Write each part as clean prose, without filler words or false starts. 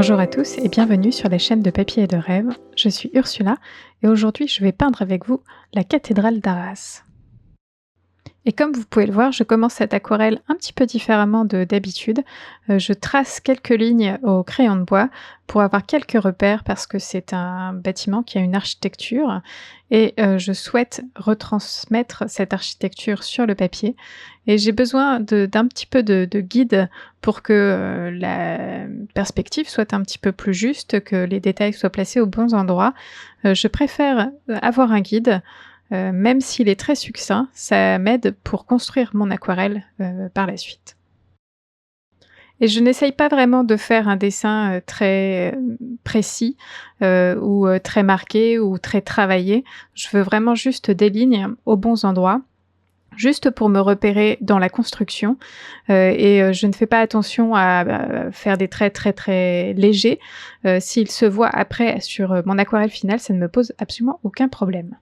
Bonjour à tous et bienvenue sur la chaîne de Papier et de Rêve. Je suis Ursula et aujourd'hui je vais peindre avec vous la cathédrale d'Arras. Et comme vous pouvez le voir, je commence cette aquarelle un petit peu différemment de d'habitude. Je trace quelques lignes au crayon de bois pour avoir quelques repères parce que c'est un bâtiment qui a une architecture et je souhaite retransmettre cette architecture sur le papier. Et j'ai besoin d'un petit peu de guide pour que la perspective soit un petit peu plus juste, que les détails soient placés aux bons endroits. Je préfère avoir un guide. Même s'il est très succinct, ça m'aide pour construire mon aquarelle par la suite. Et je n'essaye pas vraiment de faire un dessin très précis ou très marqué ou très travaillé. Je veux vraiment juste des lignes aux bons endroits, juste pour me repérer dans la construction. Et je ne fais pas attention à faire des traits très très légers. S'ils se voient après sur mon aquarelle finale, ça ne me pose absolument aucun problème.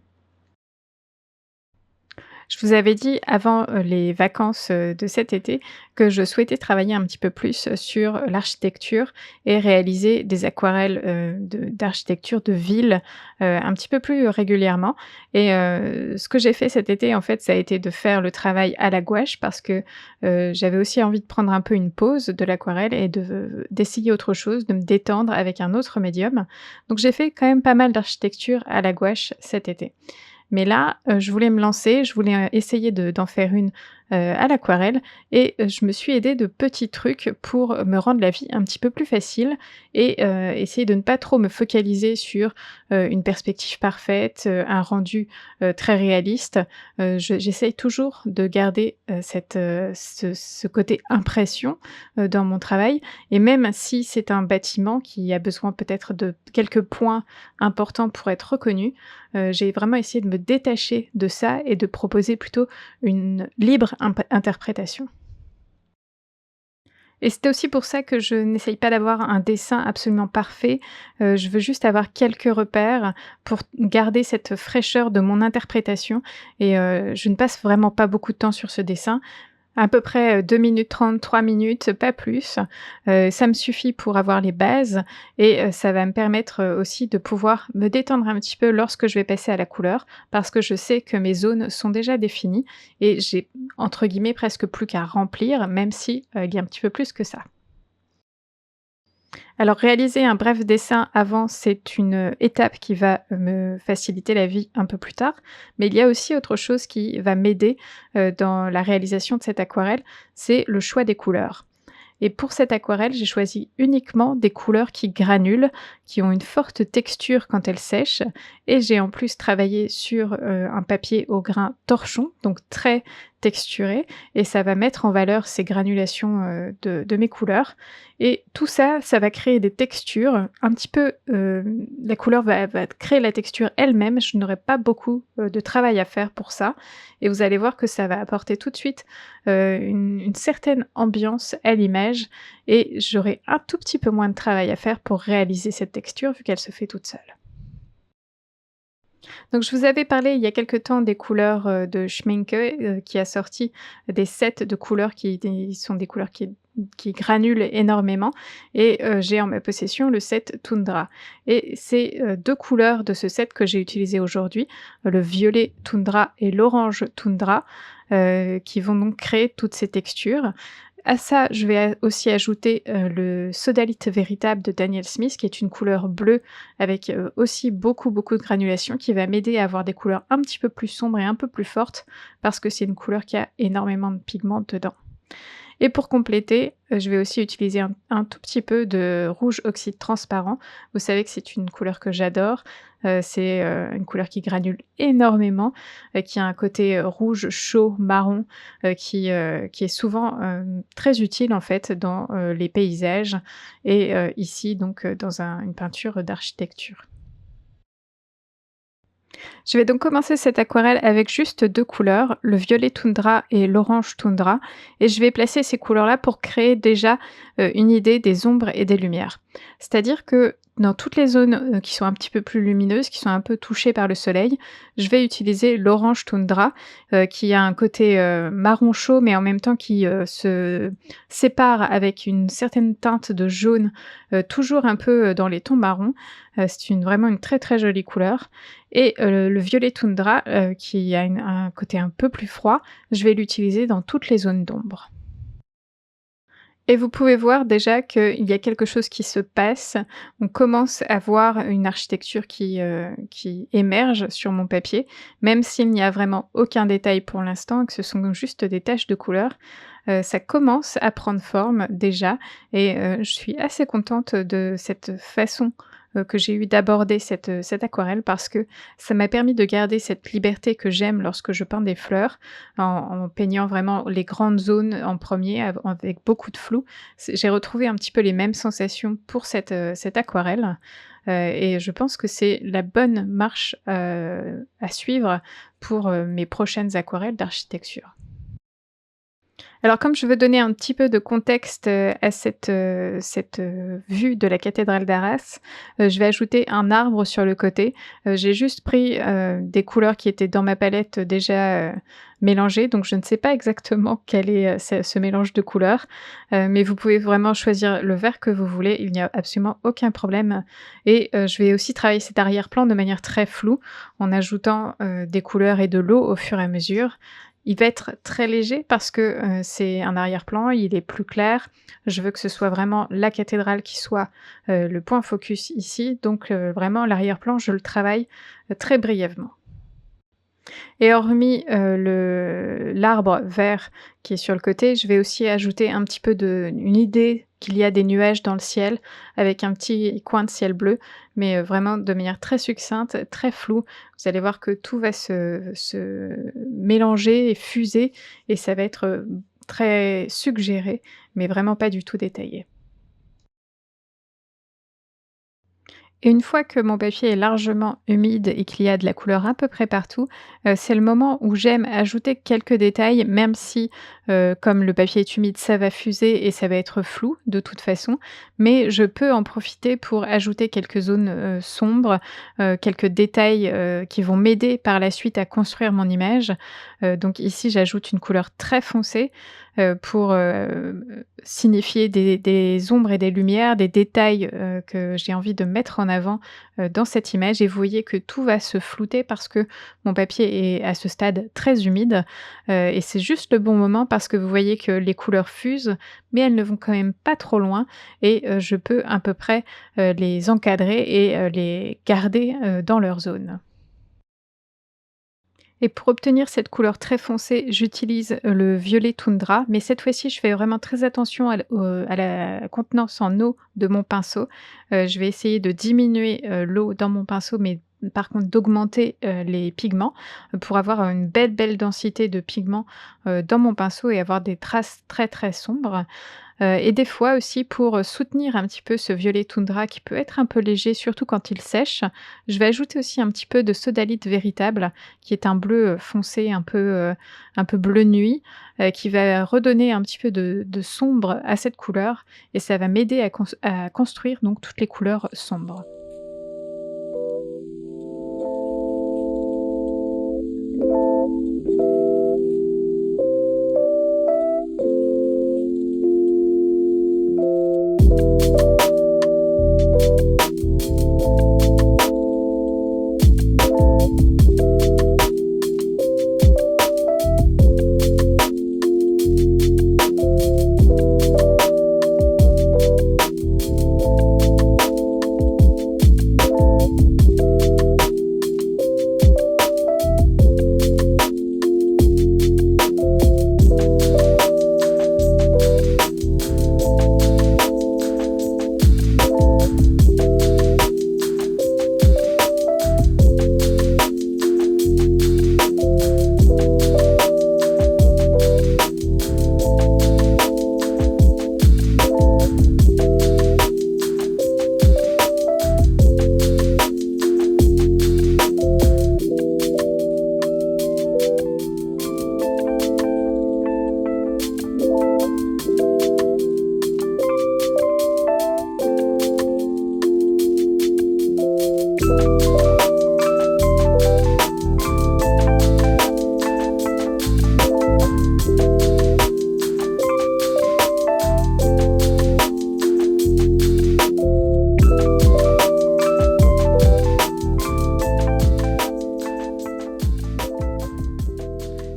Je vous avais dit avant les vacances de cet été que je souhaitais travailler un petit peu plus sur l'architecture et réaliser des aquarelles d'architecture de ville un petit peu plus régulièrement. Et ce que j'ai fait cet été, en fait, ça a été de faire le travail à la gouache parce que j'avais aussi envie de prendre un peu une pause de l'aquarelle et d'essayer autre chose, de me détendre avec un autre médium. Donc j'ai fait quand même pas mal d'architecture à la gouache cet été. Mais là, je voulais me lancer, je voulais essayer d'en faire une à l'aquarelle et je me suis aidée de petits trucs pour me rendre la vie un petit peu plus facile et essayer de ne pas trop me focaliser sur une perspective parfaite, un rendu très réaliste. J'essaye toujours de garder ce côté impression dans mon travail et même si c'est un bâtiment qui a besoin peut-être de quelques points importants pour être reconnu, j'ai vraiment essayé de me détacher de ça et de proposer plutôt une libre interprétation. Et c'est aussi pour ça que je n'essaye pas d'avoir un dessin absolument parfait, je veux juste avoir quelques repères pour garder cette fraîcheur de mon interprétation et je ne passe vraiment pas beaucoup de temps sur ce dessin. À peu près 2 minutes 30, 3 minutes, pas plus. Ça me suffit pour avoir les bases et ça va me permettre, aussi de pouvoir me détendre un petit peu lorsque je vais passer à la couleur. Parce que je sais que mes zones sont déjà définies et j'ai, entre guillemets, «presque plus qu'à remplir», même si, il y a un petit peu plus que ça. Alors réaliser un bref dessin avant, c'est une étape qui va me faciliter la vie un peu plus tard, mais il y a aussi autre chose qui va m'aider, dans la réalisation de cette aquarelle, c'est le choix des couleurs. Et pour cette aquarelle, j'ai choisi uniquement des couleurs qui granulent, qui ont une forte texture quand elles sèchent et j'ai en plus travaillé sur, un papier au grain torchon, donc très texturé et ça va mettre en valeur ces granulations, de mes couleurs et tout ça, ça va créer des textures un petit peu, la couleur va créer la texture elle-même, je n'aurai pas beaucoup, de travail à faire pour ça et vous allez voir que ça va apporter tout de suite, une certaine ambiance à l'image et j'aurai un tout petit peu moins de travail à faire pour réaliser cette texture vu qu'elle se fait toute seule. Donc je vous avais parlé il y a quelque temps des couleurs, de Schmincke, qui a sorti des sets de couleurs qui sont des couleurs qui granulent énormément et j'ai en ma possession le set Tundra et c'est, 2 couleurs de ce set que j'ai utilisé aujourd'hui, le violet Tundra et l'orange Tundra, qui vont donc créer toutes ces textures. À ça, je vais aussi ajouter, le sodalite véritable de Daniel Smith, qui est une couleur bleue avec, aussi beaucoup, beaucoup de granulation, qui va m'aider à avoir des couleurs un petit peu plus sombres et un peu plus fortes, parce que c'est une couleur qui a énormément de pigments dedans. Et pour compléter, je vais aussi utiliser un tout petit peu de rouge oxyde transparent. Vous savez que c'est une couleur que j'adore, c'est, une couleur qui granule énormément, qui a un côté, rouge chaud marron, qui est souvent, très utile en fait dans, les paysages et ici donc, dans une peinture d'architecture. Je vais donc commencer cette aquarelle avec juste 2 couleurs, le violet Tundra et l'orange Tundra et je vais placer ces couleurs-là pour créer déjà, une idée des ombres et des lumières. C'est-à-dire que dans toutes les zones, qui sont un petit peu plus lumineuses, qui sont un peu touchées par le soleil, je vais utiliser l'orange toundra, qui a un côté, marron chaud, mais en même temps qui, se sépare avec une certaine teinte de jaune, toujours un peu, dans les tons marrons. C'est vraiment une très, très jolie couleur et le violet toundra, qui a un côté un peu plus froid, je vais l'utiliser dans toutes les zones d'ombre. Et vous pouvez voir déjà qu'il y a quelque chose qui se passe. On commence à voir une architecture qui émerge sur mon papier, même s'il n'y a vraiment aucun détail pour l'instant, que ce sont juste des taches de couleur. Ça commence à prendre forme déjà et je suis assez contente de cette façon, que j'ai eue d'aborder cette aquarelle parce que ça m'a permis de garder cette liberté que j'aime lorsque je peins des fleurs, en peignant vraiment les grandes zones en premier avec beaucoup de flou. J'ai retrouvé un petit peu les mêmes sensations pour cette aquarelle, et je pense que c'est la bonne marche, à suivre pour, mes prochaines aquarelles d'architecture. Alors comme je veux donner un petit peu de contexte, à cette vue de la cathédrale d'Arras, je vais ajouter un arbre sur le côté. J'ai juste pris, des couleurs qui étaient dans ma palette déjà, mélangées, donc je ne sais pas exactement quel est, ce mélange de couleurs, mais vous pouvez vraiment choisir le vert que vous voulez, il n'y a absolument aucun problème et je vais aussi travailler cet arrière-plan de manière très floue en ajoutant, des couleurs et de l'eau au fur et à mesure. Il va être très léger parce que, c'est un arrière-plan, il est plus clair. Je veux que ce soit vraiment la cathédrale qui soit, le point focus ici, donc vraiment l'arrière-plan, je le travaille, très brièvement. Et hormis, le l'arbre vert qui est sur le côté, je vais aussi ajouter un petit peu une idée qu'il y a des nuages dans le ciel, avec un petit coin de ciel bleu, mais vraiment de manière très succincte, très floue. Vous allez voir que tout va se mélanger et fuser et ça va être, très suggéré, mais vraiment pas du tout détaillé. Et une fois que mon papier est largement humide et qu'il y a de la couleur à peu près partout, c'est le moment où j'aime ajouter quelques détails, même si, comme le papier est humide, ça va fuser et ça va être flou de toute façon. Mais je peux en profiter pour ajouter quelques zones, sombres, quelques détails, qui vont m'aider par la suite à construire mon image. Donc ici, j'ajoute une couleur très foncée, pour, signifier des ombres et des lumières, des détails, que j'ai envie de mettre en avant, dans cette image et vous voyez que tout va se flouter parce que mon papier est à ce stade très humide, et c'est juste le bon moment parce que vous voyez que les couleurs fusent, mais elles ne vont quand même pas trop loin et je peux à peu près, les encadrer et les garder, dans leur zone. Et pour obtenir cette couleur très foncée, j'utilise le violet toundra, mais cette fois-ci, je fais vraiment très attention à la contenance en eau de mon pinceau. Je vais essayer de diminuer, l'eau dans mon pinceau, mais par contre d'augmenter, les pigments, pour avoir une belle, belle densité de pigments, dans mon pinceau et avoir des traces très, très sombres. Et des fois aussi pour, soutenir un petit peu ce violet toundra qui peut être un peu léger, surtout quand il sèche, je vais ajouter aussi un petit peu de sodalite véritable, qui est un bleu, foncé un peu bleu nuit, qui va redonner un petit peu de sombre à cette couleur et ça va m'aider à construire donc toutes les couleurs sombres.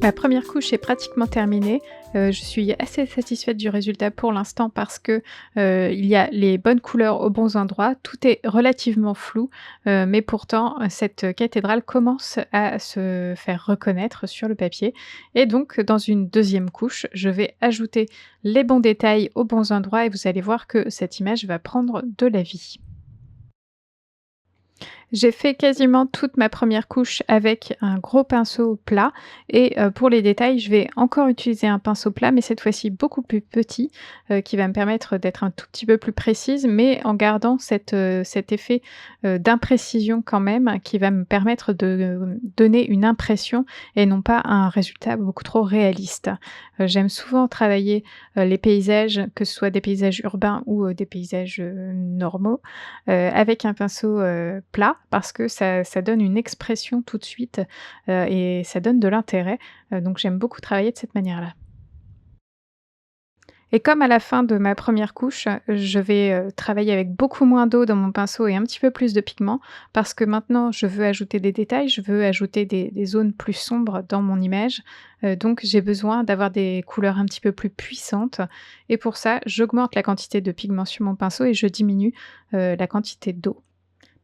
Ma première couche est pratiquement terminée. Je suis assez satisfaite du résultat pour l'instant parce que, il y a les bonnes couleurs aux bons endroits. Tout est relativement flou, mais pourtant, cette cathédrale commence à se faire reconnaître sur le papier et donc dans une deuxième couche, je vais ajouter les bons détails aux bons endroits et vous allez voir que cette image va prendre de la vie. J'ai fait quasiment toute ma première couche avec un gros pinceau plat et pour les détails, je vais encore utiliser un pinceau plat, mais cette fois-ci beaucoup plus petit, qui va me permettre d'être un tout petit peu plus précise, mais en gardant cet effet, d'imprécision quand même, qui va me permettre de donner une impression et non pas un résultat beaucoup trop réaliste. J'aime souvent travailler, les paysages, que ce soit des paysages urbains ou, des paysages, normaux, avec un pinceau, plat parce que ça donne une expression tout de suite, et ça donne de l'intérêt, donc j'aime beaucoup travailler de cette manière-là. Et comme à la fin de ma première couche, je vais, travailler avec beaucoup moins d'eau dans mon pinceau et un petit peu plus de pigment parce que maintenant je veux ajouter des détails, je veux ajouter des zones plus sombres dans mon image, donc j'ai besoin d'avoir des couleurs un petit peu plus puissantes et pour ça, j'augmente la quantité de pigment sur mon pinceau et je diminue, la quantité d'eau.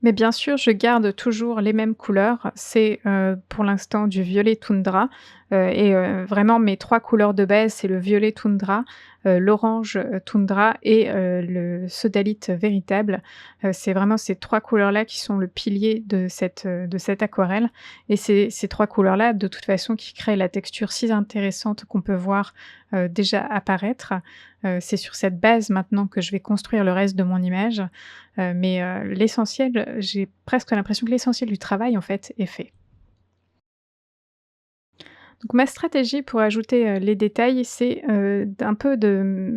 Mais bien sûr, je garde toujours les mêmes couleurs. C'est, pour l'instant du violet toundra, et vraiment mes 3 couleurs de base, c'est le violet toundra, l'orange, toundra et le sodalite véritable. C'est vraiment ces 3 couleurs-là qui sont le pilier de cette aquarelle et c'est ces 3 couleurs-là, de toute façon, qui créent la texture si intéressante qu'on peut voir, déjà apparaître. C'est sur cette base maintenant que je vais construire le reste de mon image, mais l'essentiel, j'ai presque l'impression que l'essentiel du travail, en fait, est fait. Donc ma stratégie pour ajouter, les détails, c'est, d'un peu de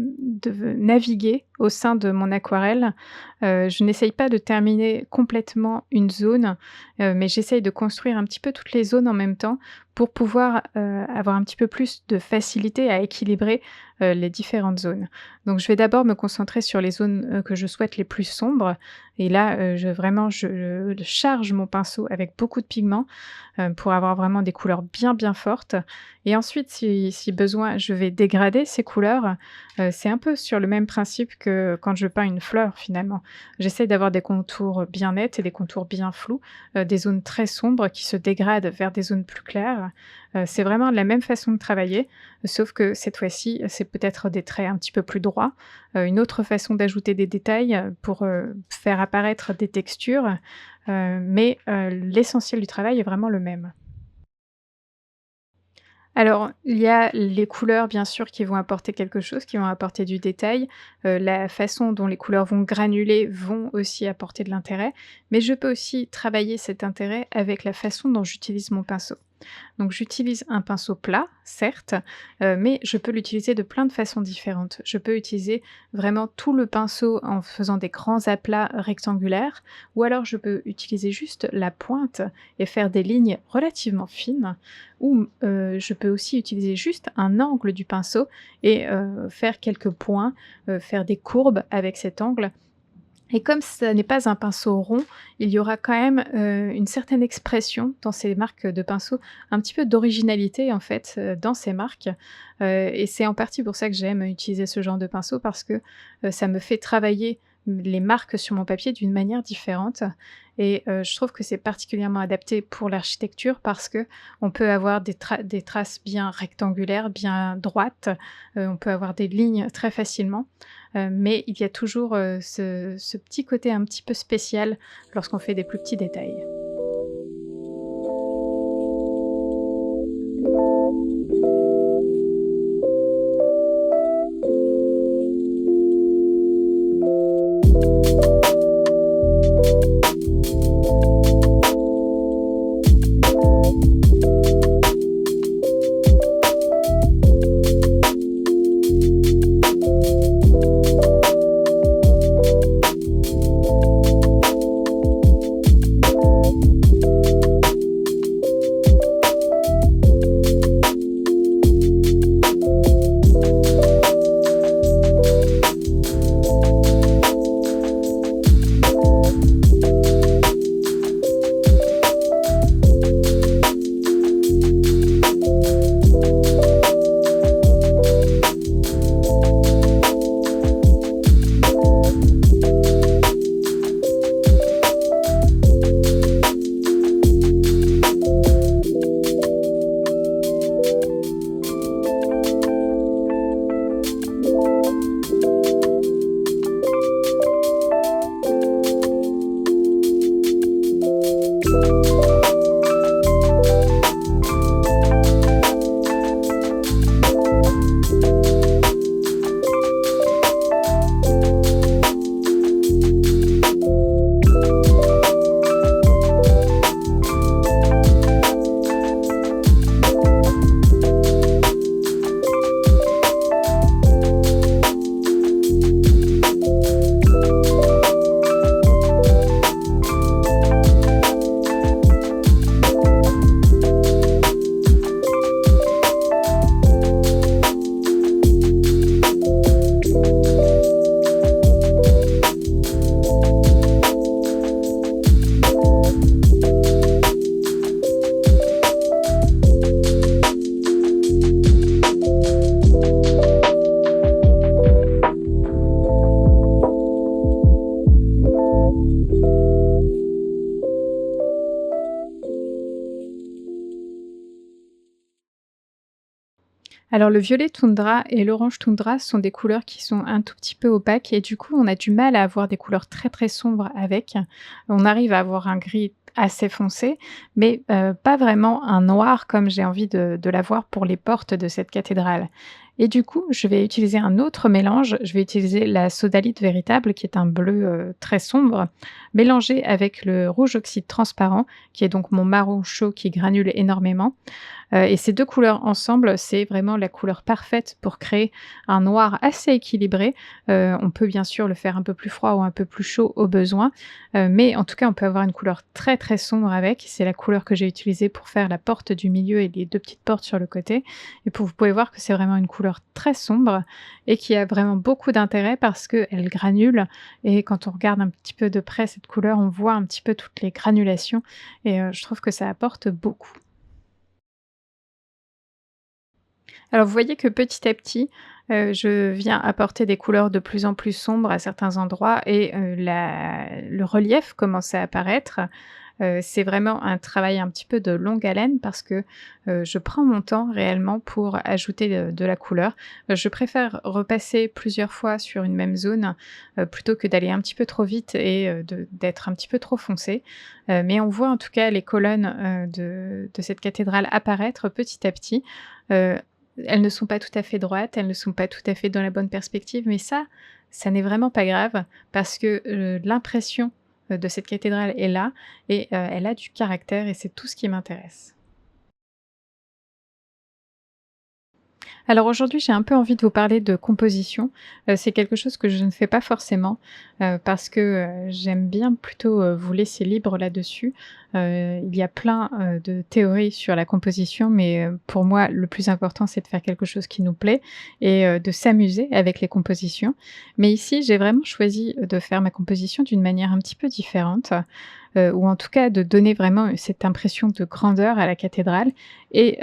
naviguer au sein de mon aquarelle. Je n'essaye pas de terminer complètement une zone, mais j'essaye de construire un petit peu toutes les zones en même temps pour pouvoir, avoir un petit peu plus de facilité à équilibrer, les différentes zones. Donc je vais d'abord me concentrer sur les zones, que je souhaite les plus sombres et là, je charge mon pinceau avec beaucoup de pigments, pour avoir vraiment des couleurs bien, bien fortes et ensuite si besoin, je vais dégrader ces couleurs. C'est un peu sur le même principe que quand je peins une fleur finalement. J'essaye d'avoir des contours bien nets et des contours bien flous, des zones très sombres qui se dégradent vers des zones plus claires. C'est vraiment la même façon de travailler, sauf que cette fois-ci, c'est peut-être des traits un petit peu plus droits, une autre façon d'ajouter des détails, pour, faire apparaître des textures, mais l'essentiel du travail est vraiment le même. Alors, il y a les couleurs bien sûr qui vont apporter quelque chose, qui vont apporter du détail. La façon dont les couleurs vont granuler vont aussi apporter de l'intérêt, mais je peux aussi travailler cet intérêt avec la façon dont j'utilise mon pinceau. Donc j'utilise un pinceau plat, certes, mais je peux l'utiliser de plein de façons différentes. Je peux utiliser vraiment tout le pinceau en faisant des grands aplats rectangulaires, ou alors je peux utiliser juste la pointe et faire des lignes relativement fines, ou je peux aussi utiliser juste un angle du pinceau et faire quelques points, faire des courbes avec cet angle et comme ça n'est pas un pinceau rond, il y aura quand même, une certaine expression dans ces marques de pinceau, un petit peu d'originalité en fait, dans ces marques, et c'est en partie pour ça que j'aime utiliser ce genre de pinceau parce que, ça me fait travailler les marques sur mon papier d'une manière différente et je trouve que c'est particulièrement adapté pour l'architecture parce que on peut avoir des traces bien rectangulaires, bien droites, on peut avoir des lignes très facilement, mais il y a toujours, ce petit côté un petit peu spécial lorsqu'on fait des plus petits détails. Alors le violet toundra et l'orange toundra sont des couleurs qui sont un tout petit peu opaques et du coup on a du mal à avoir des couleurs très, très sombres avec. On arrive à avoir un gris assez foncé, mais pas vraiment un noir comme j'ai envie de l'avoir pour les portes de cette cathédrale. Et du coup, je vais utiliser un autre mélange. Je vais utiliser la sodalite véritable qui est un bleu, très sombre, mélangé avec le rouge oxyde transparent qui est donc mon marron chaud qui granule énormément. Et ces 2 couleurs ensemble, c'est vraiment la couleur parfaite pour créer un noir assez équilibré. On peut bien sûr le faire un peu plus froid ou un peu plus chaud au besoin, mais en tout cas, on peut avoir une couleur très, très sombre avec. C'est la couleur que j'ai utilisée pour faire la porte du milieu et les 2 petites portes sur le côté et vous pouvez voir que c'est vraiment une couleur très sombre et qui a vraiment beaucoup d'intérêt parce qu'elle granule et quand on regarde un petit peu de près cette couleur, on voit un petit peu toutes les granulations et je trouve que ça apporte beaucoup. Alors vous voyez que petit à petit, je viens apporter des couleurs de plus en plus sombres à certains endroits et la le relief commence à apparaître. C'est vraiment un travail un petit peu de longue haleine parce que, je prends mon temps réellement pour ajouter de la couleur. Je préfère repasser plusieurs fois sur une même zone, plutôt que d'aller un petit peu trop vite et d'être un petit peu trop foncé. Mais on voit en tout cas les colonnes, de cette cathédrale apparaître petit à petit. Heu, Elles ne sont pas tout à fait droites, elles ne sont pas tout à fait dans la bonne perspective, mais ça n'est vraiment pas grave parce que, l'impression, de cette cathédrale est là et elle a du caractère et c'est tout ce qui m'intéresse. Alors aujourd'hui, j'ai un peu envie de vous parler de composition. C'est quelque chose que je ne fais pas forcément, parce que, j'aime bien plutôt, vous laisser libre là-dessus. Il y a plein, de théories sur la composition, mais, pour moi, le plus important, c'est de faire quelque chose qui nous plaît et de s'amuser avec les compositions. Mais ici, j'ai vraiment choisi de faire ma composition d'une manière un petit peu différente, ou en tout cas de donner vraiment, cette impression de grandeur à la cathédrale et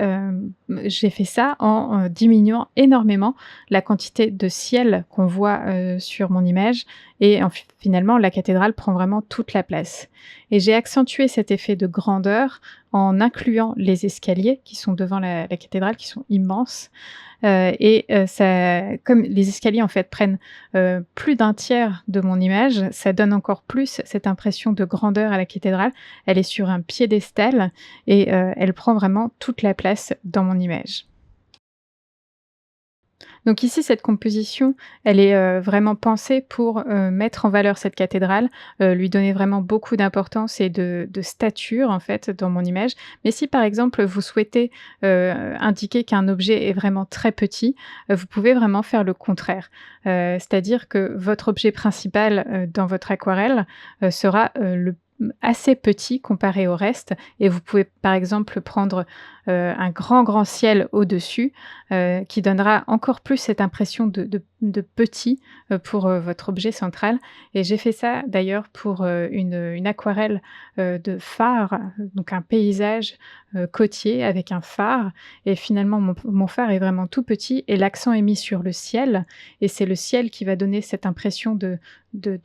j'ai fait ça en, diminuant énormément la quantité de ciel qu'on voit, sur mon image et en finalement la cathédrale prend vraiment toute la place et j'ai accentué cet effet de grandeur en incluant les escaliers qui sont devant la cathédrale, qui sont immenses, et ça comme les escaliers, en fait, prennent, plus d'un tiers de mon image, ça donne encore plus cette impression de grandeur à la cathédrale. Elle est sur un piédestal et elle prend vraiment toute la place dans mon image. Donc ici, cette composition, elle est, vraiment pensée pour, mettre en valeur cette cathédrale, lui donner vraiment beaucoup d'importance et de stature, en fait, dans mon image. Mais si, par exemple, vous souhaitez, indiquer qu'un objet est vraiment très petit, vous pouvez vraiment faire le contraire. C'est-à-dire que votre objet principal, dans votre aquarelle, sera, assez petit comparé au reste et vous pouvez, par exemple, prendre, un grand, grand ciel au-dessus, qui donnera encore plus cette impression de petit, pour, votre objet central et j'ai fait ça d'ailleurs pour, une aquarelle, de phare, donc un paysage, côtier avec un phare et finalement mon phare est vraiment tout petit et l'accent est mis sur le ciel et c'est le ciel qui va donner cette impression de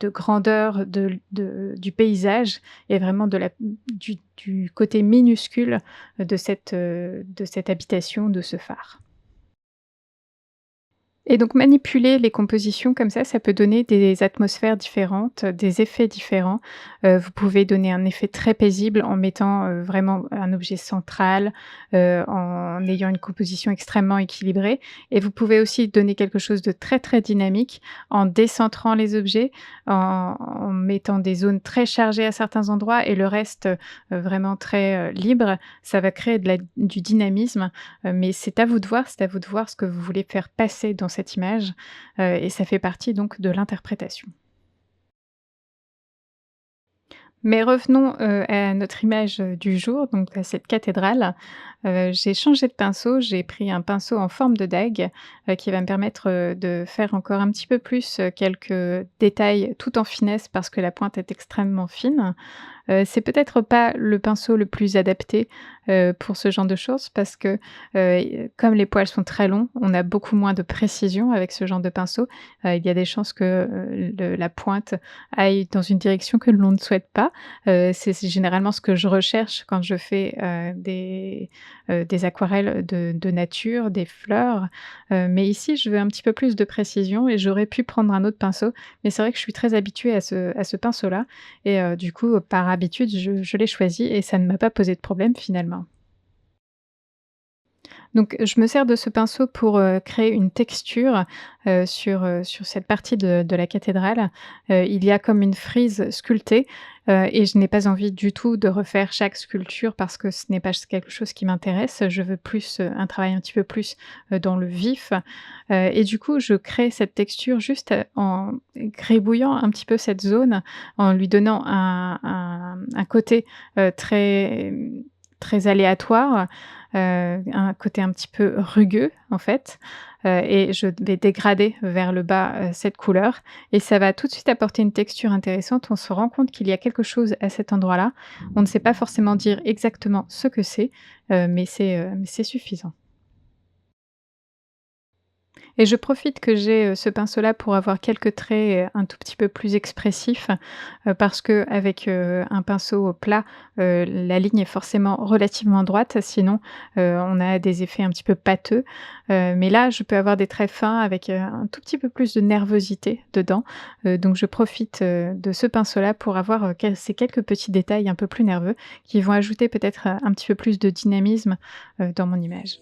grandeur du paysage et vraiment du côté minuscule de cette habitation, de ce phare. Et donc manipuler les compositions comme ça peut donner des atmosphères différentes, des effets différents. Vous pouvez donner un effet très paisible en mettant, vraiment un objet central, en ayant une composition extrêmement équilibrée et vous pouvez aussi donner quelque chose de très, très dynamique en décentrant les objets, en mettant des zones très chargées à certains endroits et le reste, vraiment très, libre. Ça va créer du dynamisme, mais c'est à vous de voir, c'est à vous de voir ce que vous voulez faire passer dans cette image, et ça fait partie donc de l'interprétation. Mais revenons, à notre image, du jour, donc à cette cathédrale. J'ai changé de pinceau, j'ai pris un pinceau en forme de dague, qui va me permettre, de faire encore un petit peu plus, quelques détails tout en finesse parce que la pointe est extrêmement fine. C'est peut-être pas le pinceau le plus adapté, pour ce genre de choses parce que, comme les poils sont très longs, on a beaucoup moins de précision avec ce genre de pinceau. Il y a des chances que, le la pointe aille dans une direction que l'on ne souhaite pas. C'est généralement ce que je recherche quand je fais, des aquarelles de nature, des fleurs, mais ici, je veux un petit peu plus de précision et j'aurais pu prendre un autre pinceau, mais c'est vrai que je suis très habituée à ce pinceau-là et du coup, par habitude, je l'ai choisi et ça ne m'a pas posé de problème finalement. Donc je me sers de ce pinceau pour, créer une texture, sur cette partie de la cathédrale. Il y a comme une frise sculptée, et je n'ai pas envie du tout de refaire chaque sculpture parce que ce n'est pas quelque chose qui m'intéresse. Je veux plus, un travail un petit peu plus, dans le vif, et du coup je crée cette texture juste, en gribouillant un petit peu cette zone, en lui donnant un côté, très aléatoire, un côté un petit peu rugueux en fait, et je vais dégrader vers le bas, cette couleur et ça va tout de suite apporter une texture intéressante. On se rend compte qu'il y a quelque chose à cet endroit-là. On ne sait pas forcément dire exactement ce que c'est, mais c'est suffisant. Et je profite que j'ai, ce pinceau-là pour avoir quelques traits, un tout petit peu plus expressifs, parce qu'avec, un pinceau plat, la ligne est forcément relativement droite, sinon, on a des effets un petit peu pâteux. Mais là, je peux avoir des traits fins avec, un tout petit peu plus de nervosité dedans. Donc je profite, de ce pinceau-là pour avoir, ces quelques petits détails un peu plus nerveux qui vont ajouter peut-être, un petit peu plus de dynamisme, dans mon image.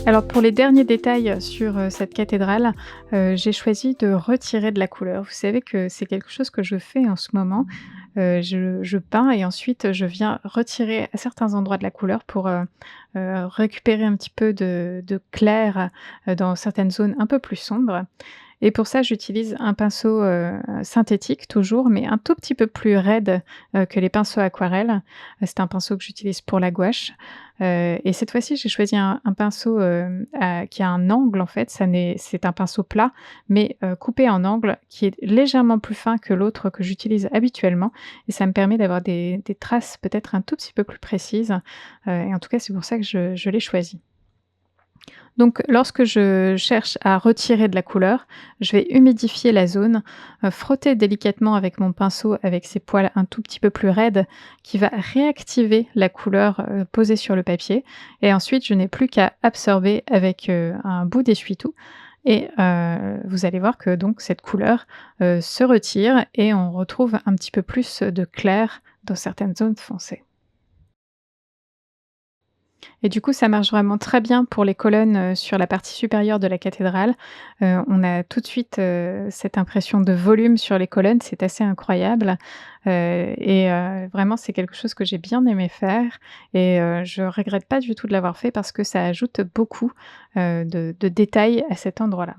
Alors pour les derniers détails sur, cette cathédrale, j'ai choisi de retirer de la couleur. Vous savez que c'est quelque chose que je fais en ce moment. Je peins et ensuite je viens retirer à certains endroits de la couleur pour, récupérer un petit peu de clair, dans certaines zones un peu plus sombres. Et pour ça, j'utilise un pinceau, synthétique toujours, mais un tout petit peu plus raide, que les pinceaux aquarelles. C'est un pinceau que j'utilise pour la gouache, et cette fois-ci, j'ai choisi un pinceau, qui a un angle en fait. C'est un pinceau plat, mais coupé en angle, qui est légèrement plus fin que l'autre que j'utilise habituellement et ça me permet d'avoir des traces peut-être un tout petit peu plus précises, et en tout cas, c'est pour ça que je l'ai choisi. Donc lorsque je cherche à retirer de la couleur, je vais humidifier la zone, frotter délicatement avec mon pinceau avec ses poils un tout petit peu plus raides qui va réactiver la couleur, posée sur le papier et ensuite je n'ai plus qu'à absorber avec, un bout d'essuie-tout et vous allez voir que donc cette couleur, se retire et on retrouve un petit peu plus de clair dans certaines zones foncées. Et du coup, ça marche vraiment très bien pour les colonnes, sur la partie supérieure de la cathédrale. On a tout de suite, cette impression de volume sur les colonnes, c'est assez incroyable, et vraiment c'est quelque chose que j'ai bien aimé faire et je regrette pas du tout de l'avoir fait parce que ça ajoute beaucoup, de détails à cet endroit-là.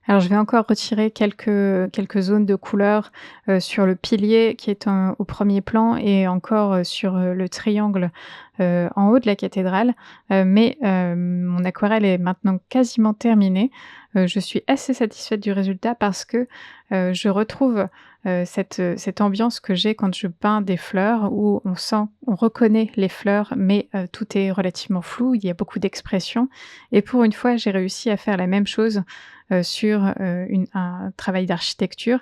Alors je vais encore retirer quelques zones de couleur, sur le pilier qui est au premier plan et encore, sur, le triangle, en haut de la cathédrale, mais mon aquarelle est maintenant quasiment terminée. Je suis assez satisfaite du résultat parce que, je retrouve, cette ambiance que j'ai quand je peins des fleurs où on reconnaît les fleurs mais tout est relativement flou, il y a beaucoup d'expressions et pour une fois, j'ai réussi à faire la même chose, sur, un travail d'architecture,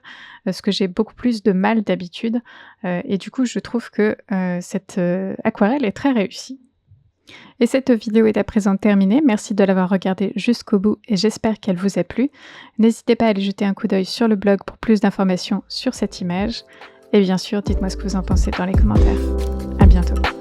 ce que j'ai beaucoup plus de mal d'habitude, et du coup, je trouve que, cette, aquarelle est très réussie. Et cette vidéo est à présent terminée. Merci de l'avoir regardée jusqu'au bout et j'espère qu'elle vous a plu. N'hésitez pas à aller jeter un coup d'œil sur le blog pour plus d'informations sur cette image. Et bien sûr, dites-moi ce que vous en pensez dans les commentaires. À bientôt.